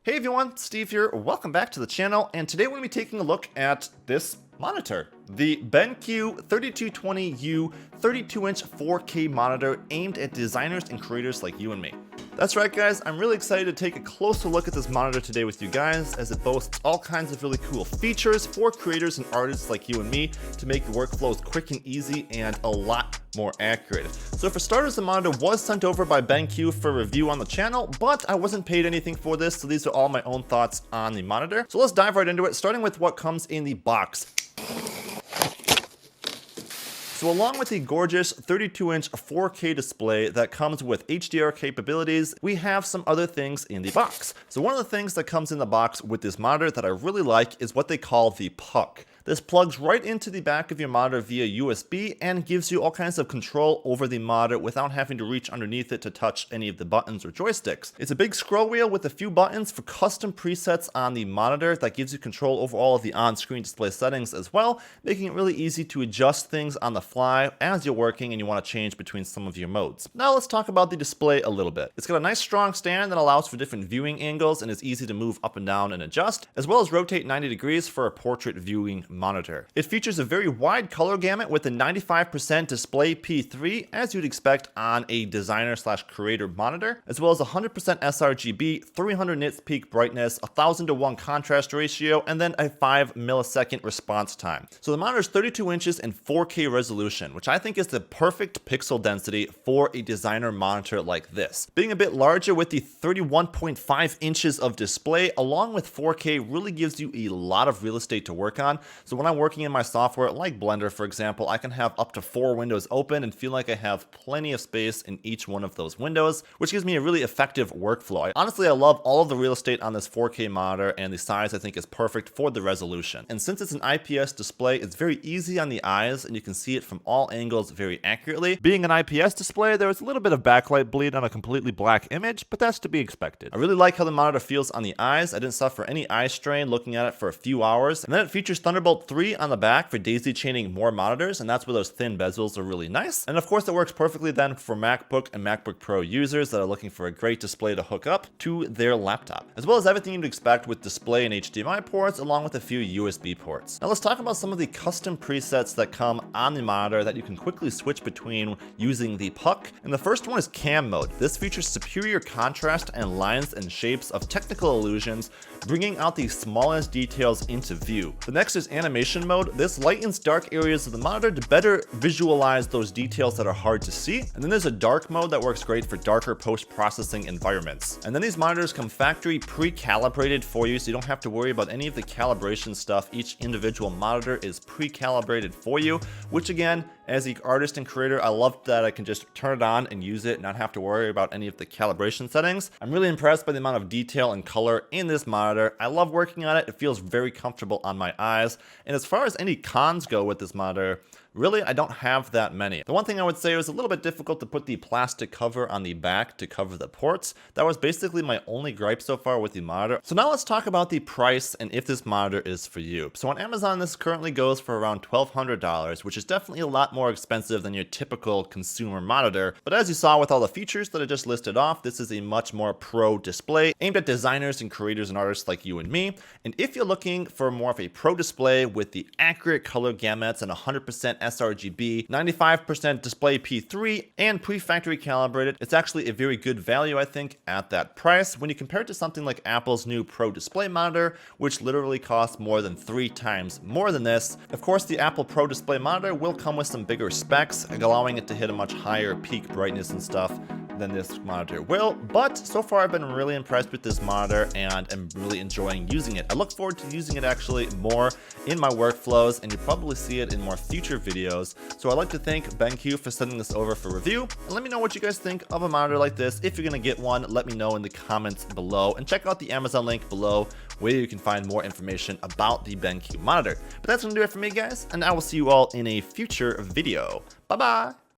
Hey everyone, Steve here, welcome back to the channel, and today we're going to be taking a look at this monitor. The BenQ 3220U 32-inch 4K monitor aimed at designers and creators like you and me. That's right guys, I'm really excited to take a closer look at this monitor today with you guys, as it boasts all kinds of really cool features for creators and artists like you and me to make your workflows quick and easy and a lot more accurate. So for starters, the monitor was sent over by BenQ for review on the channel, but I wasn't paid anything for this, so these are all my own thoughts on the monitor. So let's dive right into it, starting with what comes in the box. So along with the gorgeous 32-inch 4K display that comes with HDR capabilities, we have some other things in the box. So one of the things that comes in the box with this monitor that I really like is what they call the puck. This plugs right into the back of your monitor via USB and gives you all kinds of control over the monitor without having to reach underneath it to touch any of the buttons or joysticks. It's a big scroll wheel with a few buttons for custom presets on the monitor that gives you control over all of the on-screen display settings as well, making it really easy to adjust things on the fly as you're working and you want to change between some of your modes. Now let's talk about the display a little bit. It's got a nice strong stand that allows for different viewing angles and is easy to move up and down and adjust, as well as rotate 90 degrees for a portrait viewing monitor. It features a very wide color gamut with a 95% display P3, as you'd expect on a designer/creator monitor, as well as 100% sRGB, 300 nits peak brightness, 1000:1 contrast ratio, and then a 5 millisecond response time. So the monitor is 32 inches in 4K resolution, which I think is the perfect pixel density for a designer monitor like this. Being a bit larger with the 31.5 inches of display along with 4K really gives you a lot of real estate to work on. So when I'm working in my software like Blender, for example, I can have up to 4 windows open and feel like I have plenty of space in each one of those windows, which gives me a really effective workflow. Honestly, I love all of the real estate on this 4K monitor, and the size I think is perfect for the resolution. And since it's an IPS display, it's very easy on the eyes and you can see it from all angles very accurately. Being an IPS display, there is a little bit of backlight bleed on a completely black image, but that's to be expected. I really like how the monitor feels on the eyes. I didn't suffer any eye strain looking at it for a few hours. And then it features Thunderbolt 3 on the back for daisy chaining more monitors, and that's where those thin bezels are really nice. And of course it works perfectly then for MacBook and MacBook Pro users that are looking for a great display to hook up to their laptop, as well as everything you'd expect with display and HDMI ports along with a few USB ports. Now let's talk about some of the custom presets that come on the monitor that you can quickly switch between using the puck. And the first one is cam mode. This features superior contrast and lines and shapes of technical illusions, bringing out the smallest details into view. The next is animation mode. This lightens dark areas of the monitor to better visualize those details that are hard to see. And then there's a dark mode that works great for darker post-processing environments. And then these monitors come factory pre-calibrated for you, so you don't have to worry about any of the calibration stuff. Each individual monitor is pre-calibrated for you, which again, as the artist and creator, I love that I can just turn it on and use it and not have to worry about any of the calibration settings. I'm really impressed by the amount of detail and color in this monitor. I love working on it. It feels very comfortable on my eyes. And as far as any cons go with this monitor, really, I don't have that many. The one thing I would say was a little bit difficult to put the plastic cover on the back to cover the ports. That was basically my only gripe so far with the monitor. So now let's talk about the price and if this monitor is for you. So on Amazon, this currently goes for around $1,200, which is definitely a lot more expensive than your typical consumer monitor. But as you saw with all the features that I just listed off, this is a much more pro display aimed at designers and creators and artists like you and me. And if you're looking for more of a pro display with the accurate color gamuts and 100% sRGB, 95% display P3, and pre-factory calibrated, it's actually a very good value, I think, at that price when you compare it to something like Apple's new Pro Display monitor, which literally costs more than 3 times more than this. Of course, the Apple Pro Display monitor will come with some bigger specs, allowing it to hit a much higher peak brightness and stuff than this monitor will, but so far I've been really impressed with this monitor and am really enjoying using it. I look forward to using it actually more in my workflows, and you'll probably see it in more future videos. So I'd like to thank BenQ for sending this over for review, and let me know what you guys think of a monitor like this. If you're gonna get one, let me know in the comments below, and check out the Amazon link below where you can find more information about the BenQ monitor. But that's gonna do it for me, guys, and I will see you all in a future video. Bye bye.